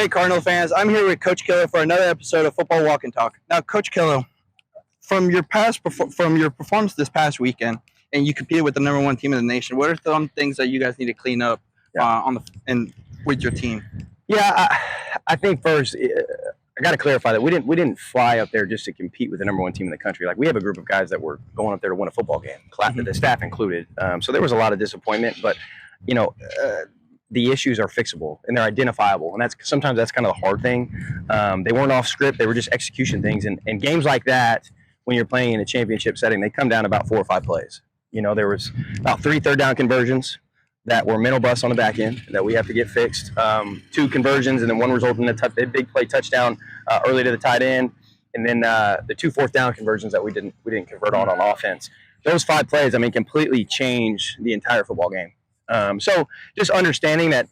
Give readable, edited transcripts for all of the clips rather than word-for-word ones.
Hey, Cardinal fans, I'm here with Coach Killough for another episode of Football Walk and Talk. Now, Coach Killough, from your performance this past weekend, and you competed with the #1 team in the nation, what are some things that you guys need to clean up with your team? Yeah, I think first I got to clarify that we didn't fly up there just to compete with the #1 team in the country. Like, we have a group of guys that were going up there to win a football game, the staff included. So there was a lot of disappointment, but the issues are fixable and they're identifiable, and sometimes that's kind of the hard thing. They weren't off script; they were just execution things. And games like that, when you're playing in a championship setting, they come down to about 4 or 5 plays. There was about 3 third-down conversions that were mental busts on the back end that we have to get fixed. 2 conversions, and then 1 resulted in a big play touchdown early to the tight end, and then the 2 fourth-down conversions that we didn't convert on offense. Those 5 plays, completely changed the entire football game. So just understanding that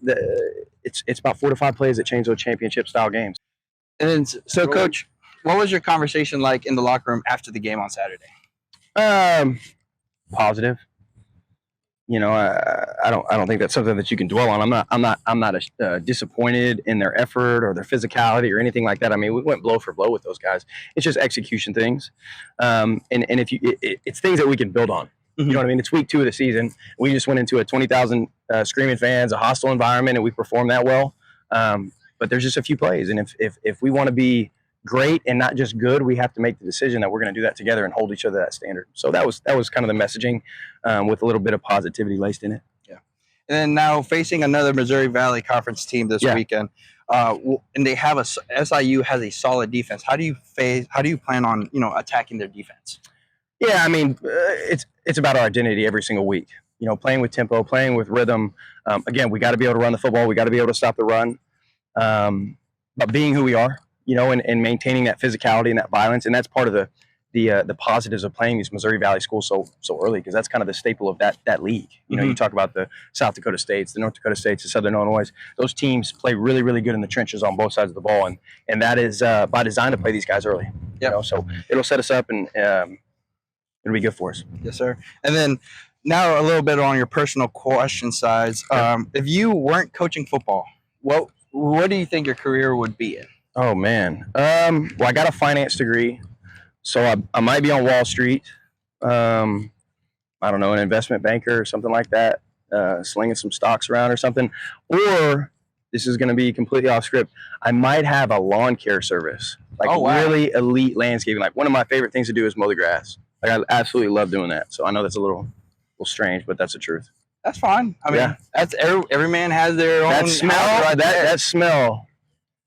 it's about 4 to 5 plays that change those championship-style games. And then, so Coach, what was your conversation like in the locker room after the game on Saturday? Positive. I don't think that's something that you can dwell on. I'm not disappointed in their effort or their physicality or anything like that. We went blow for blow with those guys. It's just execution things, and it's things that we can build on. You know what I mean? It's week 2 of the season. We just went into a 20,000 screaming fans, a hostile environment, and we performed that well. But there's just a few plays, and if we want to be great and not just good, we have to make the decision that we're going to do that together and hold each other to that standard. So that was kind of the messaging, with a little bit of positivity laced in it. Yeah. And then now facing another Missouri Valley Conference team this weekend, and they have SIU has a solid defense. How do you plan on attacking their defense? Yeah, it's about our identity every single week. Playing with tempo, playing with rhythm. Again, we got to be able to run the football. We got to be able to stop the run. But being who we are, and maintaining that physicality and that violence, and that's part of the positives of playing these Missouri Valley schools so early, because that's kind of the staple of that league. You talk about the South Dakota States, the North Dakota States, the Southern Illinois. Those teams play really, really good in the trenches on both sides of the ball, and that is by design to play these guys early. So it'll set us up, and it'll be good for us. Yes, sir. And then now a little bit on your personal question sides. If you weren't coaching football, what do you think your career would be in? Oh, man. Well, I got a finance degree, so I might be on Wall Street. I don't know, an investment banker or something like that, slinging some stocks around or something. Or, this is going to be completely off script, I might have a lawn care service, really elite landscaping. Like, one of my favorite things to do is mow the grass. I absolutely love doing that. So I know that's a little strange, but that's the truth. That's fine. That's every man has their own smell. That smell.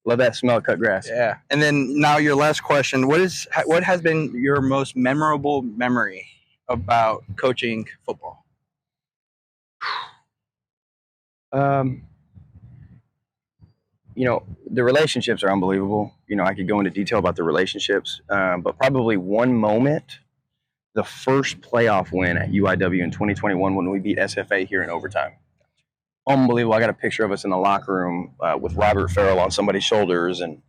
Love that smell of cut grass. Yeah. And then now your last question: what has been your most memorable memory about coaching football? The relationships are unbelievable. I could go into detail about the relationships, but probably one moment, the first playoff win at UIW in 2021 when we beat SFA here in overtime. Unbelievable. I got a picture of us in the locker room with Robert Farrell on somebody's shoulders and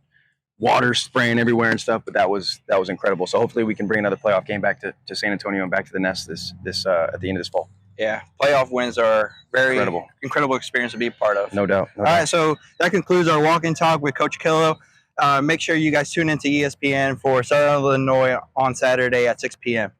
water spraying everywhere and stuff, but that was incredible. So hopefully we can bring another playoff game back to San Antonio and back to the nest this at the end of this fall. Yeah, playoff wins are very incredible experience to be a part of. No doubt. All right, so that concludes our walk and talk with Coach Killough. Make sure you guys tune into ESPN for Southern Illinois on Saturday at 6 p.m.